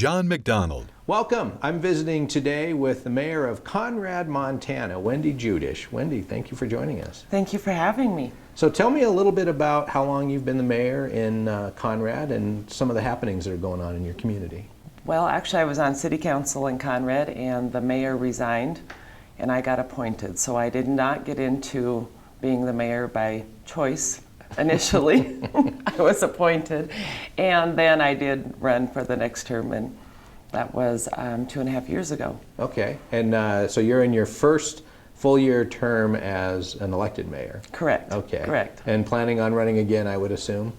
John MacDonald. Welcome. I'm visiting today with the mayor of Conrad, Montana, Wendy Judisch. Wendy, thank you for joining us. Thank you for having me. So tell me a little bit about how long you've been the mayor in Conrad and some of the happenings that are going on in your community. Well, actually, I was on city council in Conrad and the mayor resigned and I got appointed. So I did not get into being the mayor by choice initially. I was appointed, and then I did run for the next term, and that was 2.5 years ago. Okay, and so you're in your first full year term as an elected mayor? Correct. Okay. Correct. And planning on running again, I would assume?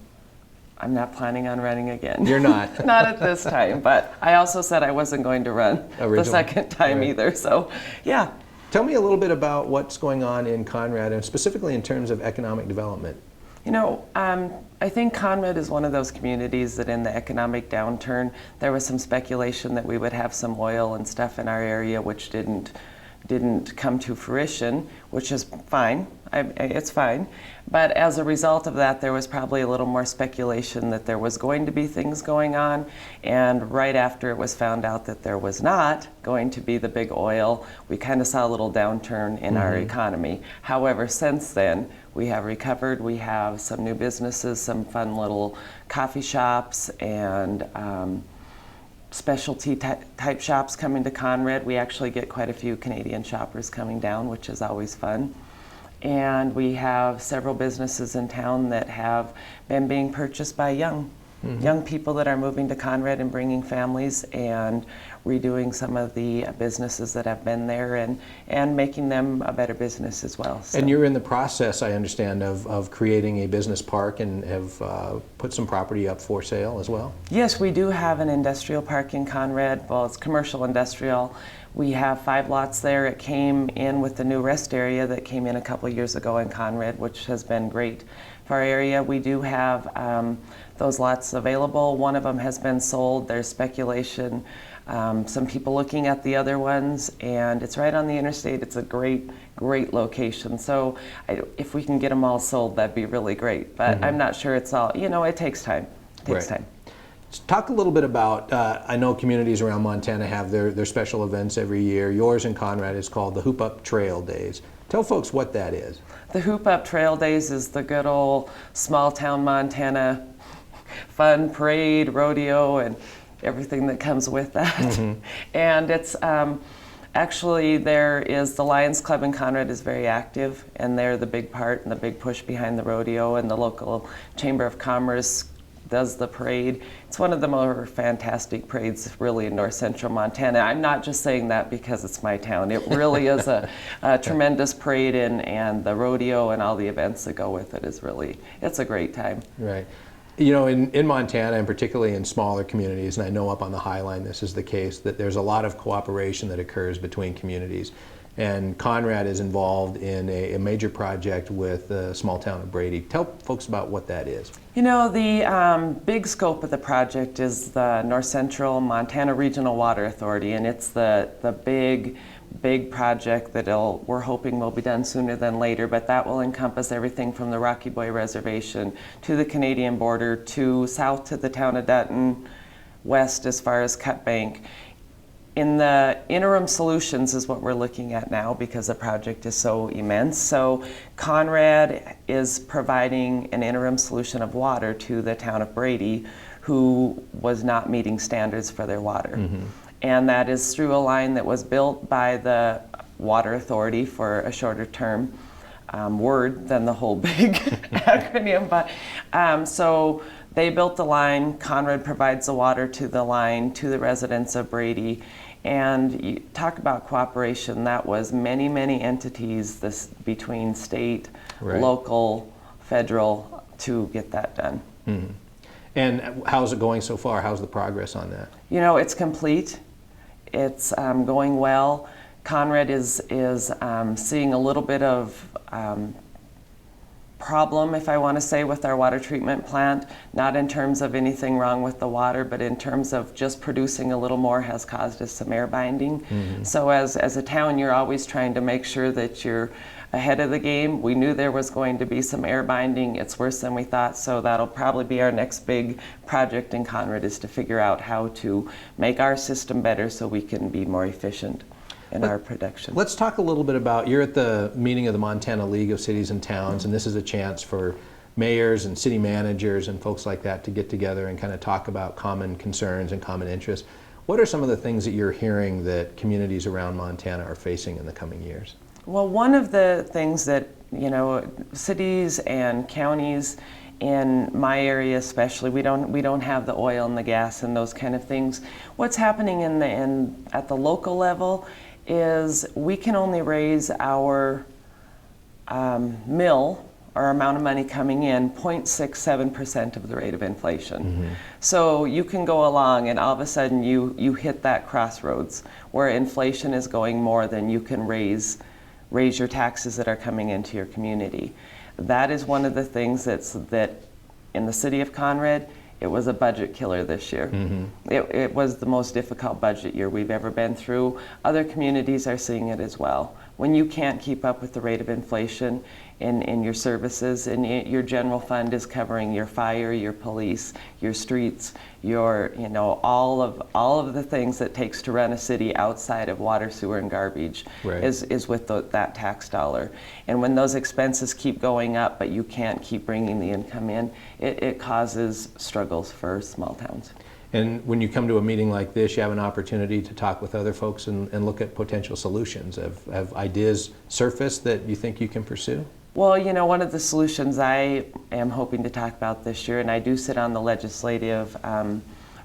I'm not planning on running again. You're not? Not at this time, but I also said I wasn't going to run the second time either, so yeah. Tell me a little bit about what's going on in Conrad, and specifically in terms of economic development. You know, I think Conrad is one of those communities that in the economic downturn, there was some speculation that we would have some oil and stuff in our area, which didn't come to fruition, which is fine. It's fine. But as a result of that, there was probably a little more speculation that there was going to be things going on. And right after it was found out that there was not going to be the big oil, we kind of saw a little downturn in our economy. However, since then, we have recovered. We have some new businesses, some fun little coffee shops, and specialty type shops coming to Conrad. We actually get quite a few Canadian shoppers coming down, which is always fun. And we have several businesses in town that have been being purchased by young people that are moving to Conrad and bringing families and redoing some of the businesses that have been there and making them a better business as well. So. And you're in the process, I understand, of creating a business park and have put some property up for sale as well? Yes, we do have an industrial park in Conrad. Well, it's commercial industrial. We have 5 lots there. It came in with the new rest area that came in a couple years ago in Conrad, which has been great for our area. We do have those lots available. One of them has been sold. There's speculation. Some people looking at the other ones, and it's right on the interstate. It's a great location. So if we can get them all sold, that'd be really great. But I'm not sure it's all, it takes time. It takes time. Talk a little bit about, I know communities around Montana have their special events every year. Yours in Conrad is called the Hoop Up Trail Days. Tell folks what that is. The Hoop Up Trail Days is the good old small town Montana fun parade, rodeo, and everything that comes with that. And it's actually, there is the Lions Club in Conrad is very active, and they're the big part and the big push behind the rodeo, and the local Chamber of Commerce does the parade. It's one of the more fantastic parades really in north central Montana. I'm not just saying that because it's my town. It really is a tremendous parade, and the rodeo and all the events that go with it is really, it's a great time. Right. You know, in Montana, and particularly in smaller communities, and I know up on the High Line this is the case, that there's a lot of cooperation that occurs between communities. And Conrad is involved in a major project with the small town of Brady. Tell folks about what that is. You know, the big scope of the project is the North Central Montana Regional Water Authority, and it's the big project that we're hoping will be done sooner than later, but that will encompass everything from the Rocky Boy Reservation to the Canadian border to south to the town of Dutton, west as far as Cut Bank. In the interim solutions is what we're looking at now because the project is so immense. So Conrad is providing an interim solution of water to the town of Brady, who was not meeting standards for their water. And that is through a line that was built by the Water Authority for a shorter term word than the whole big acronym. But so they built the line. Conrad provides the water to the line to the residents of Brady. And you talk about cooperation. That was many entities between state, local, federal to get that done. And how's it going so far? How's the progress on that? You know, it's complete. It's going well. Conrad is seeing a little bit of problem, if I want to say, with our water treatment plant, not in terms of anything wrong with the water, but in terms of just producing a little more has caused us some air binding. So as a town, you're always trying to make sure that you're ahead of the game. We knew there was going to be some air binding. It's worse than we thought, so that'll probably be our next big project in Conrad, is to figure out how to make our system better so we can be more efficient in our production. Let's talk a little bit about, you're at the meeting of the Montana League of Cities and Towns, and this is a chance for mayors and city managers and folks like that to get together and kind of talk about common concerns and common interests. What are some of the things that you're hearing that communities around Montana are facing in the coming years? Well, one of the things that, you know, cities and counties, in my area especially, we don't have the oil and the gas and those kind of things. What's happening at the local level is we can only raise our mill, or amount of money coming in, 0.67% of the rate of inflation. So you can go along and all of a sudden you hit that crossroads where inflation is going more than you can raise your taxes that are coming into your community. That is one of the things that in the city of Conrad, it was a budget killer this year. It was the most difficult budget year we've ever been through. Other communities are seeing it as well. When you can't keep up with the rate of inflation in your services, and your general fund is covering your fire, your police, your streets, your, you know, all of the things that takes to run a city outside of water, sewer, and garbage, is with that tax dollar. And when those expenses keep going up, but you can't keep bringing the income in, it causes struggles for small towns. And when you come to a meeting like this, you have an opportunity to talk with other folks and look at potential solutions. Have ideas surfaced that you think you can pursue? Well, you know, one of the solutions I am hoping to talk about this year, and I do sit on the legislative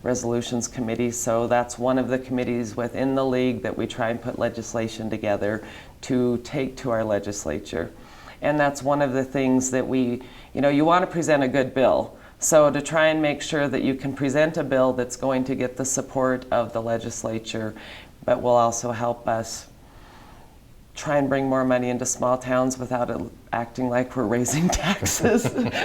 resolutions committee, so that's one of the committees within the league that we try and put legislation together to take to our legislature. And that's one of the things that you know, you want to present a good bill. So to try and make sure that you can present a bill that's going to get the support of the legislature, but will also help us try and bring more money into small towns without it acting like we're raising taxes.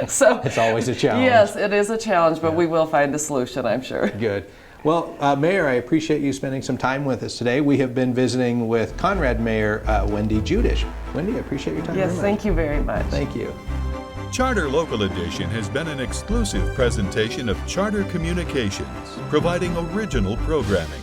So it's always a challenge. Yes, it is a challenge, but we will find a solution, I'm sure. Good. Well, Mayor, I appreciate you spending some time with us today. We have been visiting with Conrad Mayor Wendy Judisch. Wendy, I appreciate your time. Yes, thank you very much. Thank you. Charter Local Edition has been an exclusive presentation of Charter Communications, providing original programming.